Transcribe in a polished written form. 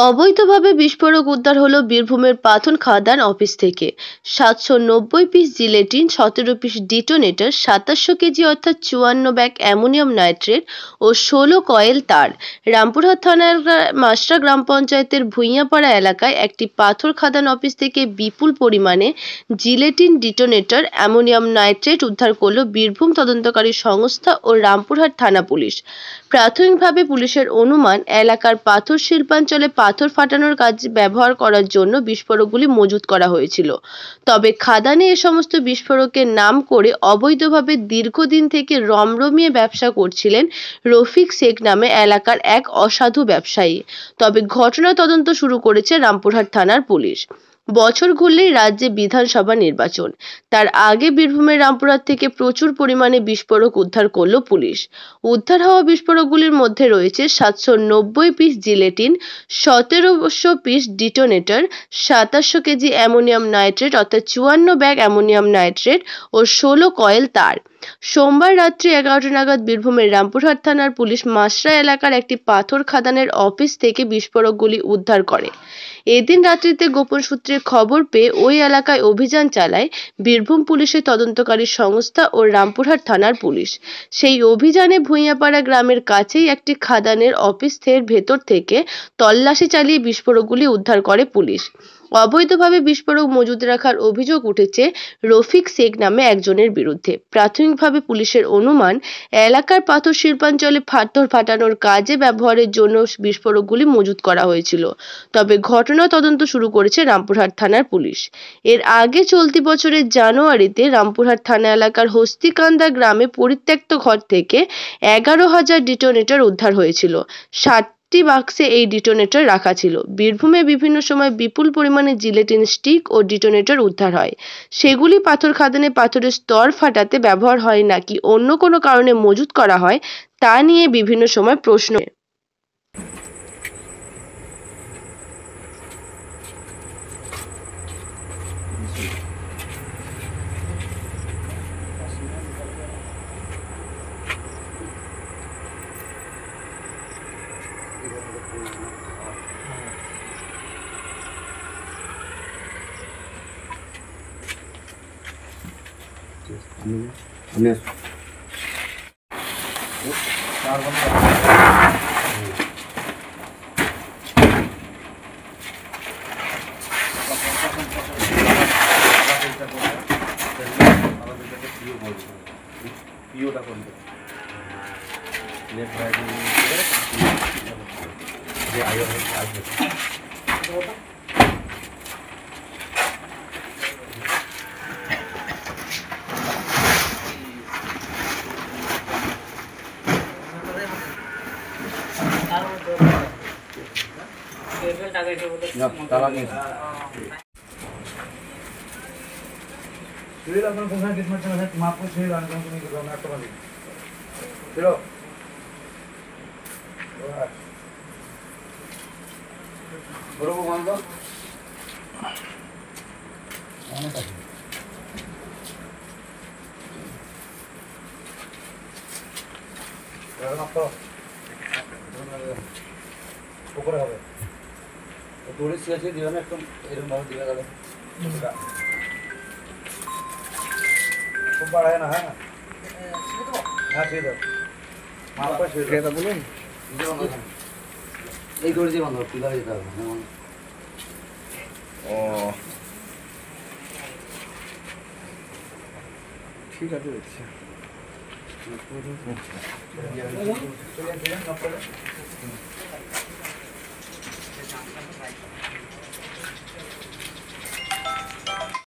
অবৈধভাবে বিস্ফোরক উদ্ধার হলো বীরভূমের পাথন খাদান অফিস থেকে। 790 piece gelatin, 17 piece detonator, 2700 KG অর্থাৎ 54 ব্যাগ অ্যামোনিয়াম নাইট্রেট ও 16 কয়েল তার। রামপুরহাট থানার মাসরা গ্রাম পঞ্চায়েতের ভুঁইয়াপাড়া এলাকায় একটি পাথর খাদান অফিস থেকে বিপুল পরিমাণে জিলেটিন, ডিটোনেটর, অ্যামোনিয়াম নাইট্রেট উদ্ধার করল বীরভূম তদন্তকারী সংস্থা ও রামপুরহাট থানা পুলিশ। প্রাথমিকভাবে পুলিশের অনুমান, এলাকার পাথর শিল্পাঞ্চলে পাথর ফাটানোর কাজে ব্যবহার করার জন্য বিস্ফোরকগুলি মজুত করা হয়েছিল। তবে খাদানে এ সমস্ত বিস্ফোরকের নাম করে অবৈধভাবে দীর্ঘদিন থেকে রমরমিয়ে ব্যবসা করছিলেন রফিক শেখ নামে এলাকার এক অসাধু ব্যবসায়ী। তবে ঘটনা তদন্ত শুরু করেছে রামপুরহাট থানার পুলিশ। বছর ঘুরলেই রাজ্যে বিধানসভা নির্বাচন, তার আগে বীরভূমের রামপুরহাট থেকে প্রচুর পরিমাণে বিস্ফোরক উদ্ধার করল পুলিশ। উদ্ধার হওয়া বিস্ফোরকগুলির মধ্যে রয়েছে 790 piece gelatin, 1700 piece detonator, 2700 KG ammonium nitrate অর্থাৎ 54 ব্যাগ অ্যামোনিয়াম নাইট্রেট ও 16 কয়েল তার। সোমবার রাত্রি 11টা নাগাদ বীরভূমের রামপুরহাট থানার পুলিশ মাসরা এলাকার একটি পাথর খাদানের অফিস থেকে বিস্ফোরকগুলি উদ্ধার করে। এদিন রাত্রিতে গোপন সূত্রে খবর পেয়ে ওই এলাকায় অভিযান চালায় বীরভূম পুলিশের তদন্তকারী সংস্থা ও রামপুরহাট থানার পুলিশ। সেই অভিযানে ভুঁইয়াপাড়া গ্রামের কাছেই একটি খাদানের অফিসের ভেতর থেকে তল্লাশি চালিয়ে বিস্ফোরকগুলি উদ্ধার করে পুলিশ। অবৈধভাবে বিস্ফোরক মজুত রাখার অভিযোগ উঠেছে রফিক শেখ নামে একজনের বিরুদ্ধে। প্রাথমিকভাবে পুলিশের অনুমান, এলাকার পাথর শিল্পাঞ্চলে পাথর ফাটানোর কাজে ব্যবহারের জন্য বিস্ফোরকগুলি মজুত করা হয়েছিল। তবে ঘটনা তদন্ত শুরু করেছে রামপুরহাট থানার পুলিশ। এর আগে চলতি বছরের জানুয়ারিতে রামপুরহাট থানা এলাকার হস্তিকান্দা গ্রামে পরিত্যক্ত ঘর থেকে 11,000 ডিটোনেটর উদ্ধার হয়েছিল। 60টি বাক্সে এই ডিটোনেটর রাখা ছিল। বীরভূমে বিভিন্ন সময় বিপুল পরিমাণে জিলেটিন স্টিক ও ডিটোনেটর উদ্ধার হয়। সেগুলি পাথর খাদানে পাথরের স্তর ফাটাতে ব্যবহার হয় নাকি অন্য কোনো কারণে মজুত করা হয়, তা নিয়ে বিভিন্ন সময় প্রশ্ন। পুকুরে হবে দড়ি ছিঁড়ে দিবে না, একদম এরকম ভাবে দিয়ে গেলে খুব বাড়ায় না। হ্যাঁ হ্যাঁ ছিঁড়ে দাও, মালটা ছিঁড়ে দাও বলুন। এই দড়ি দিয়ে বাঁধো, পিলারে যেতে হবে। ও ঠিক আছে, দেখছি।